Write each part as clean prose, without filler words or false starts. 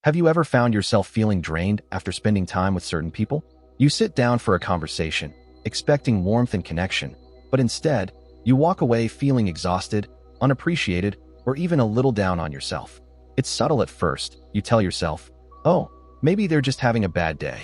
Have you ever found yourself feeling drained after spending time with certain people? You sit down for a conversation, expecting warmth and connection, but instead, you walk away feeling exhausted, unappreciated, or even a little down on yourself. It's subtle at first. You tell yourself, oh, maybe they're just having a bad day.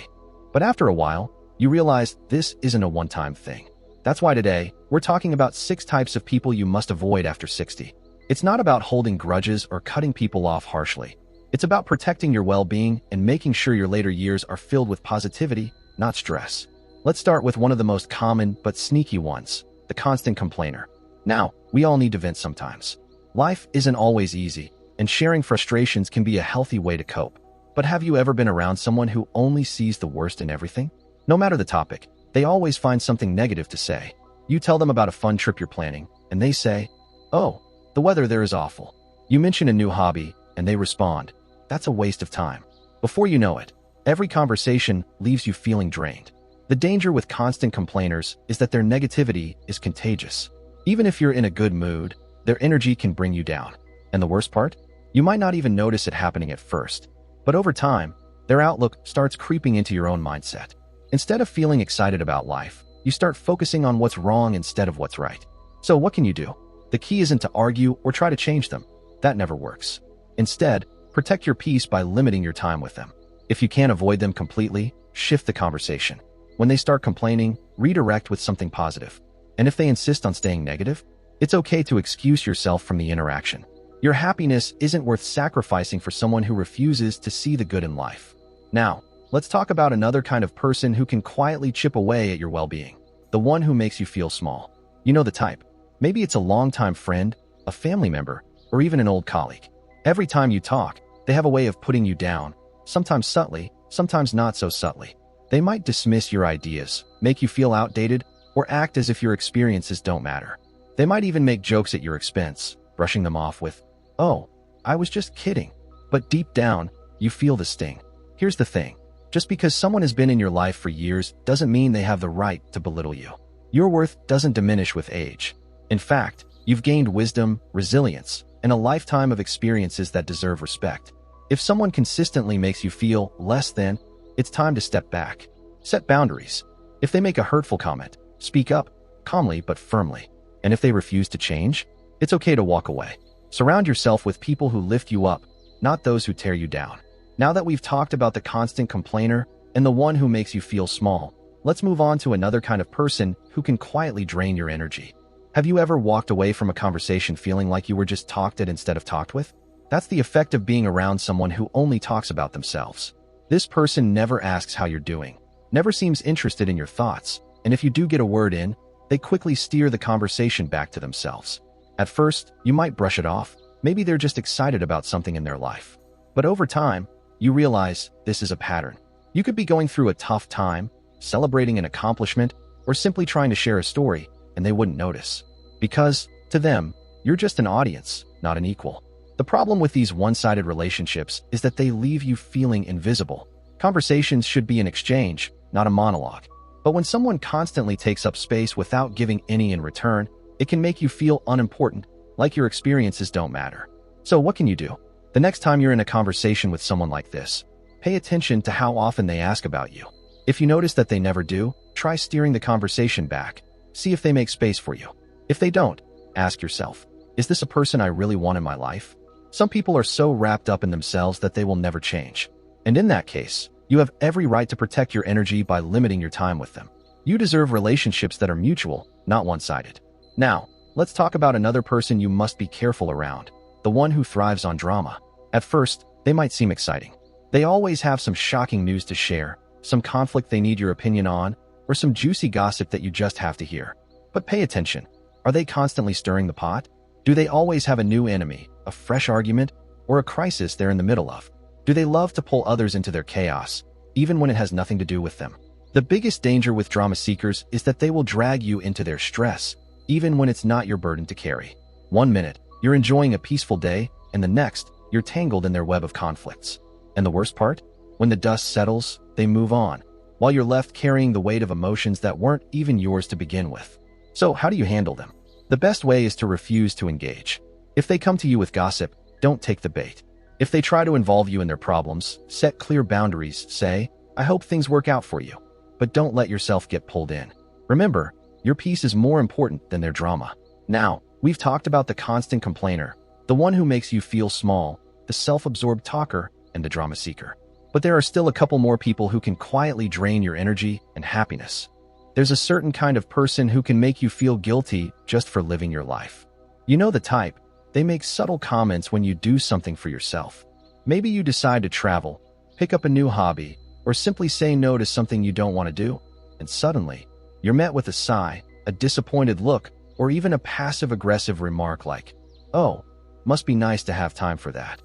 But after a while, you realize this isn't a one-time thing. That's why today, we're talking about 6 types of people you must avoid after 60. It's not about holding grudges or cutting people off harshly. It's about protecting your well-being and making sure your later years are filled with positivity, not stress. Let's start with one of the most common but sneaky ones, the constant complainer. Now, we all need to vent sometimes. Life isn't always easy, and sharing frustrations can be a healthy way to cope. But have you ever been around someone who only sees the worst in everything? No matter the topic, they always find something negative to say. You tell them about a fun trip you're planning, and they say, oh, the weather there is awful. You mention a new hobby, and they respond, that's a waste of time. Before you know it, every conversation leaves you feeling drained. The danger with constant complainers is that their negativity is contagious. Even if you're in a good mood, their energy can bring you down. And the worst part? You might not even notice it happening at first. But over time, their outlook starts creeping into your own mindset. Instead of feeling excited about life, you start focusing on what's wrong instead of what's right. So what can you do? The key isn't to argue or try to change them. That never works. Instead, protect your peace by limiting your time with them. If you can't avoid them completely, shift the conversation. When they start complaining, redirect with something positive. And if they insist on staying negative, it's okay to excuse yourself from the interaction. Your happiness isn't worth sacrificing for someone who refuses to see the good in life. Now, let's talk about another kind of person who can quietly chip away at your well-being. The one who makes you feel small. You know the type. Maybe it's a longtime friend, a family member, or even an old colleague. Every time you talk, they have a way of putting you down, sometimes subtly, sometimes not so subtly. They might dismiss your ideas, make you feel outdated, or act as if your experiences don't matter. They might even make jokes at your expense, brushing them off with, oh, I was just kidding. But deep down, you feel the sting. Here's the thing. Just because someone has been in your life for years doesn't mean they have the right to belittle you. Your worth doesn't diminish with age. In fact, you've gained wisdom, resilience, and a lifetime of experiences that deserve respect. If someone consistently makes you feel less than, it's time to step back. Set boundaries. If they make a hurtful comment, speak up, calmly but firmly. And if they refuse to change, it's okay to walk away. Surround yourself with people who lift you up, not those who tear you down. Now that we've talked about the constant complainer and the one who makes you feel small, let's move on to another kind of person who can quietly drain your energy. Have you ever walked away from a conversation feeling like you were just talked at instead of talked with? That's the effect of being around someone who only talks about themselves. This person never asks how you're doing, never seems interested in your thoughts, and if you do get a word in, they quickly steer the conversation back to themselves. At first, you might brush it off. Maybe they're just excited about something in their life. But over time, you realize this is a pattern. You could be going through a tough time, celebrating an accomplishment, or simply trying to share a story, and they wouldn't notice. Because, to them, you're just an audience, not an equal. The problem with these one-sided relationships is that they leave you feeling invisible. Conversations should be an exchange, not a monologue. But when someone constantly takes up space without giving any in return, it can make you feel unimportant, like your experiences don't matter. So what can you do? The next time you're in a conversation with someone like this, pay attention to how often they ask about you. If you notice that they never do, try steering the conversation back. See if they make space for you. If they don't, ask yourself, is this a person I really want in my life? Some people are so wrapped up in themselves that they will never change. And in that case, you have every right to protect your energy by limiting your time with them. You deserve relationships that are mutual, not one-sided. Now, let's talk about another person you must be careful around, the one who thrives on drama. At first, they might seem exciting. They always have some shocking news to share, some conflict they need your opinion on, or some juicy gossip that you just have to hear. But pay attention. Are they constantly stirring the pot? Do they always have a new enemy, a fresh argument, or a crisis they're in the middle of? Do they love to pull others into their chaos, even when it has nothing to do with them? The biggest danger with drama seekers is that they will drag you into their stress, even when it's not your burden to carry. One minute, you're enjoying a peaceful day, and the next, you're tangled in their web of conflicts. And the worst part? When the dust settles, they move on, while you're left carrying the weight of emotions that weren't even yours to begin with. So how do you handle them? The best way is to refuse to engage. If they come to you with gossip, don't take the bait. If they try to involve you in their problems, set clear boundaries. Say, I hope things work out for you. But don't let yourself get pulled in. Remember, your peace is more important than their drama. Now, we've talked about the constant complainer, the one who makes you feel small, the self-absorbed talker, and the drama seeker. But there are still a couple more people who can quietly drain your energy and happiness. There's a certain kind of person who can make you feel guilty just for living your life. You know the type. They make subtle comments when you do something for yourself. Maybe you decide to travel, pick up a new hobby, or simply say no to something you don't want to do, and suddenly, you're met with a sigh, a disappointed look, or even a passive-aggressive remark like, "Oh, must be nice to have time for that."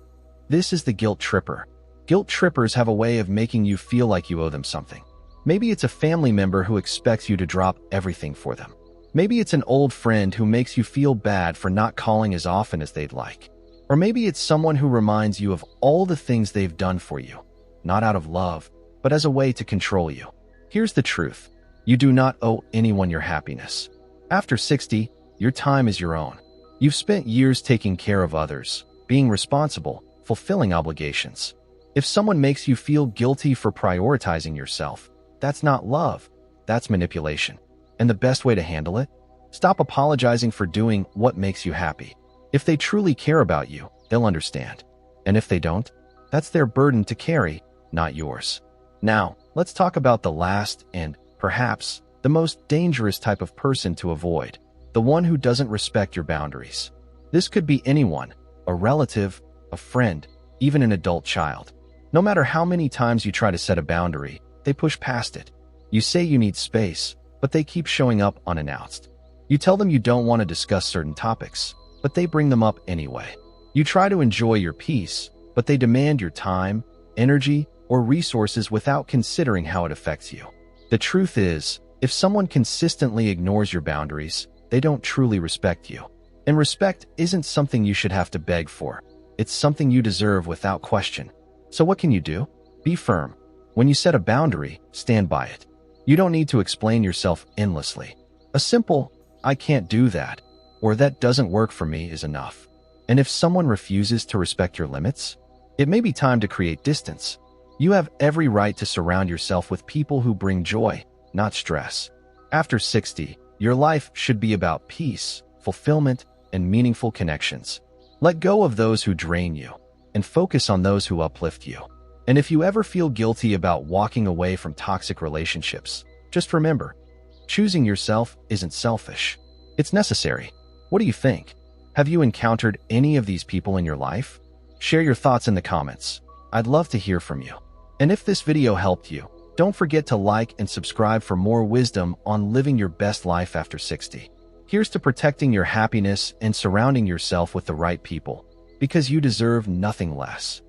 This is the guilt tripper. Guilt trippers have a way of making you feel like you owe them something. Maybe it's a family member who expects you to drop everything for them. Maybe it's an old friend who makes you feel bad for not calling as often as they'd like. Or maybe it's someone who reminds you of all the things they've done for you, not out of love, but as a way to control you. Here's the truth. You do not owe anyone your happiness. After 60, your time is your own. You've spent years taking care of others, being responsible, fulfilling obligations. If someone makes you feel guilty for prioritizing yourself, that's not love, that's manipulation. And the best way to handle it? Stop apologizing for doing what makes you happy. If they truly care about you, they'll understand. And if they don't, that's their burden to carry, not yours. Now, let's talk about the last and, perhaps, the most dangerous type of person to avoid. The one who doesn't respect your boundaries. This could be anyone, a relative, a friend, even an adult child. No matter how many times you try to set a boundary, they push past it. You say you need space, but they keep showing up unannounced. You tell them you don't want to discuss certain topics, but they bring them up anyway. You try to enjoy your peace, but they demand your time, energy, or resources without considering how it affects you. The truth is, if someone consistently ignores your boundaries, they don't truly respect you. And respect isn't something you should have to beg for. It's something you deserve without question. So what can you do? Be firm. When you set a boundary, stand by it. You don't need to explain yourself endlessly. A simple, "I can't do that," or "that doesn't work for me" is enough. And if someone refuses to respect your limits, it may be time to create distance. You have every right to surround yourself with people who bring joy, not stress. After 60, your life should be about peace, fulfillment, and meaningful connections. Let go of those who drain you, and focus on those who uplift you. And if you ever feel guilty about walking away from toxic relationships, just remember, choosing yourself isn't selfish. It's necessary. What do you think? Have you encountered any of these people in your life? Share your thoughts in the comments. I'd love to hear from you. And if this video helped you, don't forget to like and subscribe for more wisdom on living your best life after 60. Here's to protecting your happiness and surrounding yourself with the right people, because you deserve nothing less.